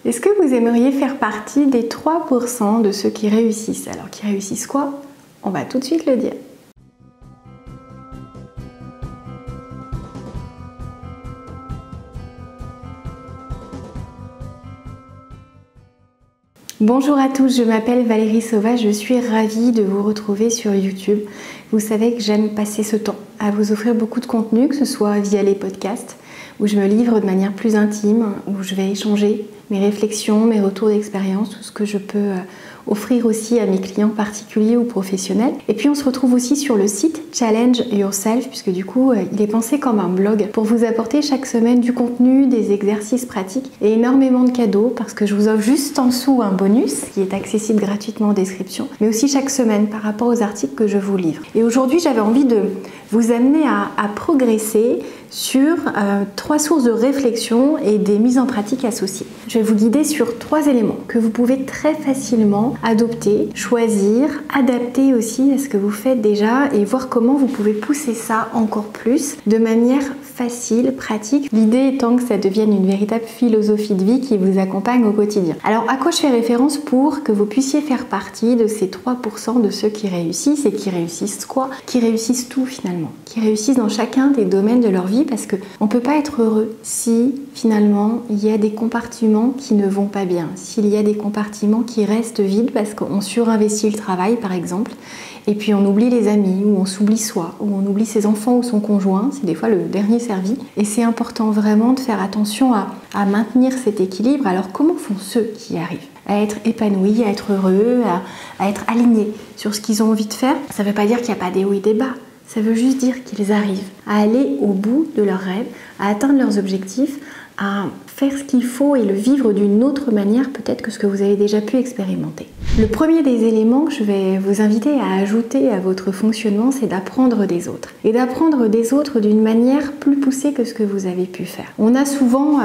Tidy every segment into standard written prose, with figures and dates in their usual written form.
Est-ce que vous aimeriez faire partie des 3% de ceux qui réussissent? Alors, qui réussissent quoi? On va tout de suite le dire. Bonjour à tous, je m'appelle Valérie Sauvage, je suis ravie de vous retrouver sur YouTube. Vous savez que j'aime passer ce temps à vous offrir beaucoup de contenu, que ce soit via les podcasts, où je me livre de manière plus intime, où je vais échanger mes réflexions, mes retours d'expérience, tout ce que je peux offrir aussi à mes clients particuliers ou professionnels. Et puis on se retrouve aussi sur le site Challenge Yourself, puisque du coup il est pensé comme un blog pour vous apporter chaque semaine du contenu, des exercices pratiques et énormément de cadeaux, parce que je vous offre juste en dessous un bonus qui est accessible gratuitement en description, mais aussi chaque semaine par rapport aux articles que je vous livre. Et aujourd'hui j'avais envie de vous amener à progresser sur 3 sources de réflexion et des mises en pratique associées. Je vais vous guider sur 3 éléments que vous pouvez très facilement adopter, choisir, adapter aussi à ce que vous faites déjà et voir comment vous pouvez pousser ça encore plus de manière facile, pratique. L'idée étant que ça devienne une véritable philosophie de vie qui vous accompagne au quotidien. Alors à quoi je fais référence pour que vous puissiez faire partie de ces 3% de ceux qui réussissent, et qui réussissent quoi? Qui réussissent tout finalement, qui réussissent dans chacun des domaines de leur vie, parce qu'on ne peut pas être heureux si finalement il y a des compartiments qui ne vont pas bien, s'il y a des compartiments qui restent vides parce qu'on surinvestit le travail par exemple, et puis on oublie les amis, ou on s'oublie soi, ou on oublie ses enfants ou son conjoint, c'est des fois le dernier servi. Et c'est important vraiment de faire attention à maintenir cet équilibre. Alors comment font ceux qui arrivent à être épanouis, à être heureux, à être alignés sur ce qu'ils ont envie de faire? Ça ne veut pas dire qu'il n'y a pas des hauts et des bas, ça veut juste dire qu'ils arrivent à aller au bout de leurs rêves, à atteindre leurs objectifs, à faire ce qu'il faut et le vivre d'une autre manière peut-être que ce que vous avez déjà pu expérimenter. Le premier des éléments que je vais vous inviter à ajouter à votre fonctionnement, c'est d'apprendre des autres. Et d'apprendre des autres d'une manière plus poussée que ce que vous avez pu faire. On a souvent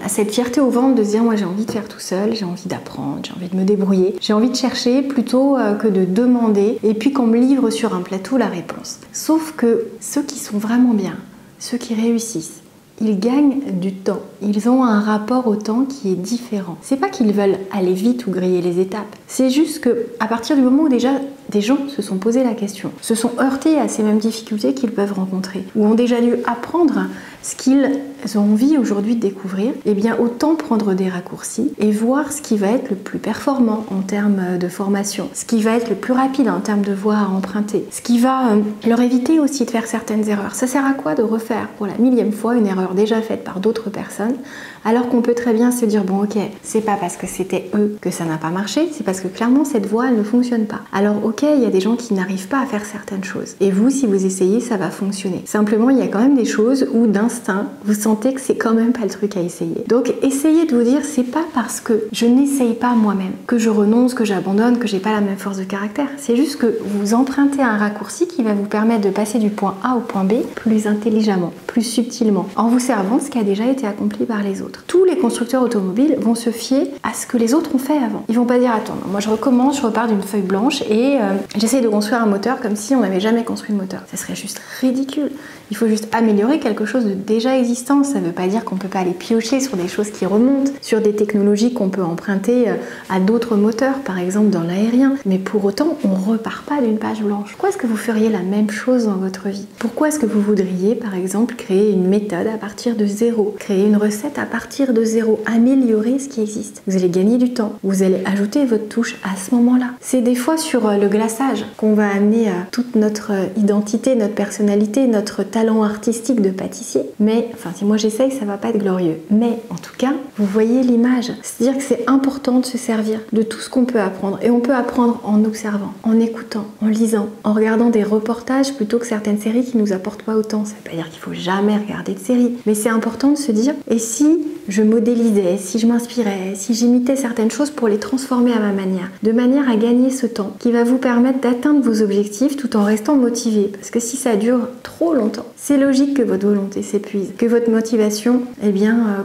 cette fierté au ventre de se dire moi j'ai envie de faire tout seul, j'ai envie d'apprendre, j'ai envie de me débrouiller, j'ai envie de chercher plutôt que de demander et puis qu'on me livre sur un plateau la réponse. Sauf que ceux qui sont vraiment bien, ceux qui réussissent, ils gagnent du temps. Ils ont un rapport au temps qui est différent. C'est pas qu'ils veulent aller vite ou griller les étapes. C'est juste que à partir du moment où déjà des gens se sont posé la question, se sont heurtés à ces mêmes difficultés qu'ils peuvent rencontrer, ou ont déjà dû apprendre ce qu'ils ont envie aujourd'hui de découvrir, et bien autant prendre des raccourcis et voir ce qui va être le plus performant en termes de formation, ce qui va être le plus rapide en termes de voies à emprunter, ce qui va leur éviter aussi de faire certaines erreurs. Ça sert à quoi de refaire pour la 1000e fois une erreur déjà faite par d'autres personnes, alors qu'on peut très bien se dire bon ok, c'est pas parce que c'était eux que ça n'a pas marché, c'est parce que clairement cette voie elle ne fonctionne pas. Alors ok, il y a des gens qui n'arrivent pas à faire certaines choses, et vous si vous essayez ça va fonctionner. Simplement il y a quand même des choses où d'instinct vous sentez que c'est quand même pas le truc à essayer. Donc essayez de vous dire c'est pas parce que je n'essaye pas moi-même que je renonce, que j'abandonne, que j'ai pas la même force de caractère. C'est juste que vous empruntez un raccourci qui va vous permettre de passer du point A au point B plus intelligemment, plus subtilement, en vous servant ce qui a déjà été accompli par les autres. Tous les constructeurs automobiles vont se fier à ce que les autres ont fait avant. Ils vont pas dire attends, non, moi je recommence, je repars d'une feuille blanche et j'essaye de construire un moteur comme si on n'avait jamais construit de moteur. Ça serait juste ridicule. Il faut juste améliorer quelque chose de déjà existant. Ça veut pas dire qu'on peut pas aller piocher sur des choses qui remontent, sur des technologies qu'on peut emprunter à d'autres moteurs, par exemple dans l'aérien. Mais pour autant, on repart pas d'une page blanche. Pourquoi est-ce que vous feriez la même chose dans votre vie? Pourquoi est-ce que vous voudriez, par exemple, créer une méthode à partir de zéro, créer une recette à partir de zéro, améliorer ce qui existe? Vous allez gagner du temps, vous allez ajouter votre touche à ce moment-là. C'est des fois sur le glaçage qu'on va amener toute notre identité, notre personnalité, notre talent artistique de pâtissier. Mais, enfin, si moi j'essaye, ça va pas être glorieux. Mais, en tout cas, vous voyez l'image. C'est-à-dire que c'est important de se servir de tout ce qu'on peut apprendre. Et on peut apprendre en observant, en écoutant, en lisant, en regardant des reportages plutôt que certaines séries qui nous apportent pas autant. Ça veut pas dire qu'il faut jamais regarder de séries. Mais c'est important de se dire, et si je modélisais, si je m'inspirais, si j'imitais certaines choses pour les transformer à ma manière, de manière à gagner ce temps qui va vous permettre d'atteindre vos objectifs tout en restant motivé. Parce que si ça dure trop longtemps, c'est logique que votre volonté s'épuise, que votre motivation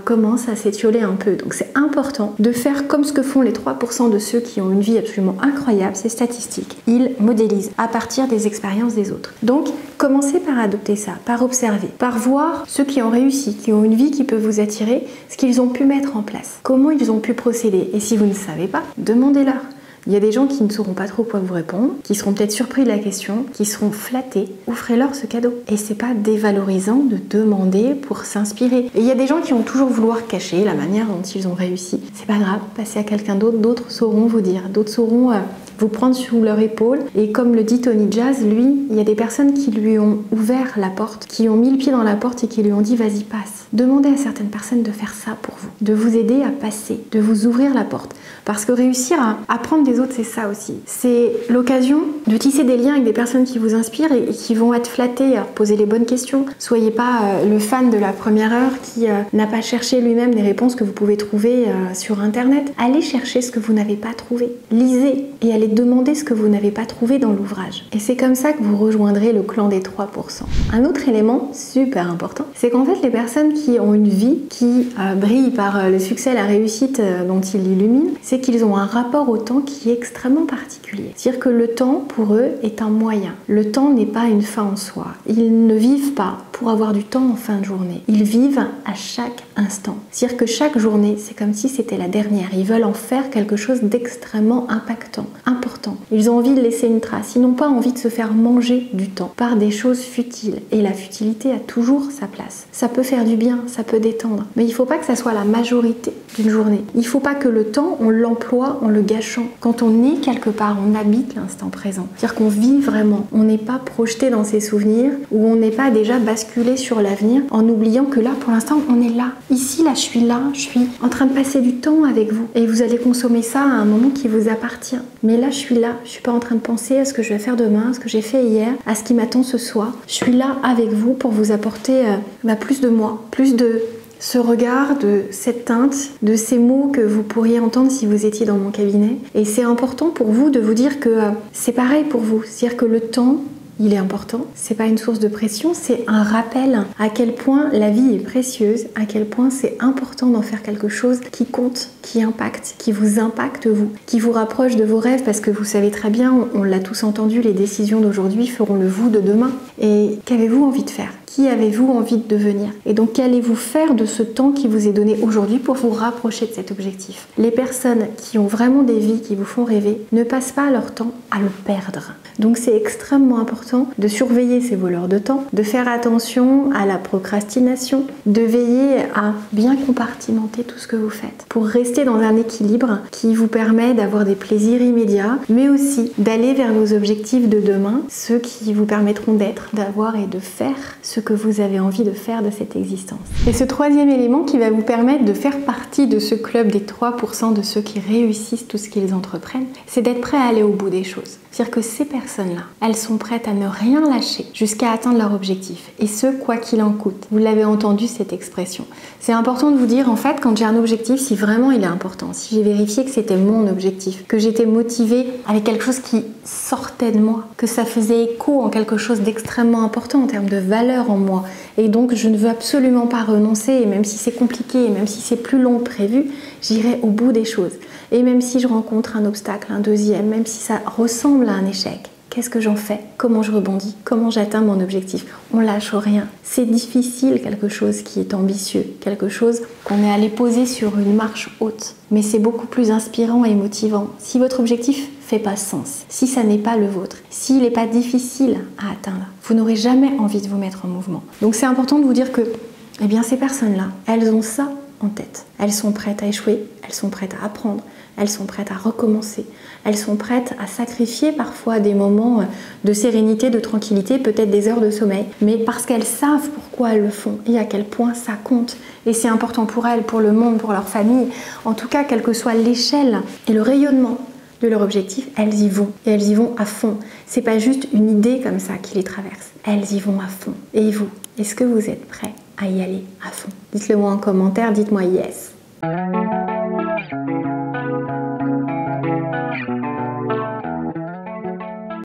commence à s'étioler un peu. Donc c'est important de faire comme ce que font les 3% de ceux qui ont une vie absolument incroyable, c'est statistique. Ils modélisent à partir des expériences des autres. Donc commencez par adopter ça, par observer, par voir ceux qui ont réussi, qui ont une vie qui peut vous attirer. ce qu'ils ont pu mettre en place, comment ils ont pu procéder. Et si vous ne savez pas, demandez-leur. Il y a des gens qui ne sauront pas trop quoi vous répondre, qui seront peut-être surpris de la question, qui seront flattés. Offrez-leur ce cadeau. Et c'est pas dévalorisant de demander pour s'inspirer. Et il y a des gens qui vont toujours vouloir cacher la manière dont ils ont réussi. C'est pas grave, passez à quelqu'un d'autre, d'autres sauront vous dire, d'autres sauront vous prendre sous leur épaule. Et comme le dit Tony Jazz, lui, il y a des personnes qui lui ont ouvert la porte, qui ont mis le pied dans la porte et qui lui ont dit vas-y passe. Demandez à certaines personnes de faire ça pour vous, de vous aider à passer, de vous ouvrir la porte. Parce que réussir à apprendre des autres, c'est ça aussi. C'est l'occasion de tisser des liens avec des personnes qui vous inspirent et qui vont être flattées. Alors, posez les bonnes questions. Soyez pas le fan de la première heure qui n'a pas cherché lui-même des réponses que vous pouvez trouver sur Internet. Allez chercher ce que vous n'avez pas trouvé. Lisez et allez demander ce que vous n'avez pas trouvé dans l'ouvrage. Et c'est comme ça que vous rejoindrez le clan des 3%. Un autre élément super important, c'est qu'en fait, les personnes qui ont une vie qui brille par le succès, la réussite dont ils l'illuminent, c'est qu'ils ont un rapport au temps qui est extrêmement particulier. C'est-à-dire que le temps, pour eux, est un moyen. Le temps n'est pas une fin en soi. Ils ne vivent pas pour avoir du temps en fin de journée. Ils vivent à chaque instant. C'est-à-dire que chaque journée, c'est comme si c'était la dernière. Ils veulent en faire quelque chose d'extrêmement impactant, important. Ils ont envie de laisser une trace. Ils n'ont pas envie de se faire manger du temps par des choses futiles. Et la futilité a toujours sa place. Ça peut faire du bien, ça peut détendre. Mais il ne faut pas que ça soit la majorité d'une journée. Il ne faut pas que le temps, on l'emploie en le gâchant. Quand on est quelque part, on habite l'instant présent. C'est-à-dire qu'on vit vraiment. On n'est pas projeté dans ses souvenirs ou on n'est pas déjà basculé sur l'avenir en oubliant que là, pour l'instant, on est là. Ici, là, je suis en train de passer du temps avec vous. Et vous allez consommer ça à un moment qui vous appartient. Mais là, je suis là. Je suis pas en train de penser à ce que je vais faire demain, à ce que j'ai fait hier, à ce qui m'attend ce soir. Je suis là avec vous pour vous apporter plus de moi, plus de ce regard, de cette teinte, de ces mots que vous pourriez entendre si vous étiez dans mon cabinet. Et c'est important pour vous de vous dire que c'est pareil pour vous. C'est-à-dire que le temps, il est important. C'est pas une source de pression, c'est un rappel à quel point la vie est précieuse, à quel point c'est important d'en faire quelque chose qui compte, qui impacte, qui vous impacte vous, qui vous rapproche de vos rêves, parce que vous savez très bien, on l'a tous entendu, les décisions d'aujourd'hui feront le vous de demain. Et qu'avez-vous envie de faire ? Qui avez-vous envie de devenir? Et donc, qu'allez-vous faire de ce temps qui vous est donné aujourd'hui pour vous rapprocher de cet objectif? Les personnes qui ont vraiment des vies qui vous font rêver ne passent pas leur temps à le perdre. Donc, c'est extrêmement important de surveiller ces voleurs de temps, de faire attention à la procrastination, de veiller à bien compartimenter tout ce que vous faites pour rester dans un équilibre qui vous permet d'avoir des plaisirs immédiats, mais aussi d'aller vers vos objectifs de demain, ceux qui vous permettront d'être, d'avoir et de faire ce que vous avez envie de faire de cette existence. Et ce troisième élément qui va vous permettre de faire partie de ce club des 3% de ceux qui réussissent tout ce qu'ils entreprennent, c'est d'être prêt à aller au bout des choses. C'est-à-dire que ces personnes-là, elles sont prêtes à ne rien lâcher jusqu'à atteindre leur objectif. Et ce, quoi qu'il en coûte. Vous l'avez entendu, cette expression. C'est important de vous dire, en fait, quand j'ai un objectif, si vraiment il est important, si j'ai vérifié que c'était mon objectif, que j'étais motivée avec quelque chose qui sortait de moi, que ça faisait écho en quelque chose d'extrêmement important en termes de valeur en moi, et donc je ne veux absolument pas renoncer, et même si c'est compliqué, et même si c'est plus long que prévu, j'irai au bout des choses. Et même si je rencontre un obstacle, un deuxième, même si ça ressemble à un échec, qu'est-ce que j'en fais? Comment je rebondis? Comment j'atteins mon objectif? On lâche rien. C'est difficile, quelque chose qui est ambitieux, quelque chose qu'on est allé poser sur une marche haute. Mais c'est beaucoup plus inspirant et motivant. Si votre objectif fait pas sens, si ça n'est pas le vôtre, s'il n'est pas difficile à atteindre, vous n'aurez jamais envie de vous mettre en mouvement. Donc c'est important de vous dire que, eh bien, ces personnes-là, elles ont ça en tête. Elles sont prêtes à échouer, elles sont prêtes à apprendre, elles sont prêtes à recommencer, elles sont prêtes à sacrifier parfois des moments de sérénité, de tranquillité, peut-être des heures de sommeil, mais parce qu'elles savent pourquoi elles le font et à quel point ça compte. Et c'est important pour elles, pour le monde, pour leur famille, en tout cas, quelle que soit l'échelle et le rayonnement de leur objectif, elles y vont. Et elles y vont à fond. C'est pas juste une idée comme ça qui les traverse. Elles y vont à fond. Et vous, est-ce que vous êtes prêts à y aller à fond? Dites-le moi en commentaire, dites-moi yes.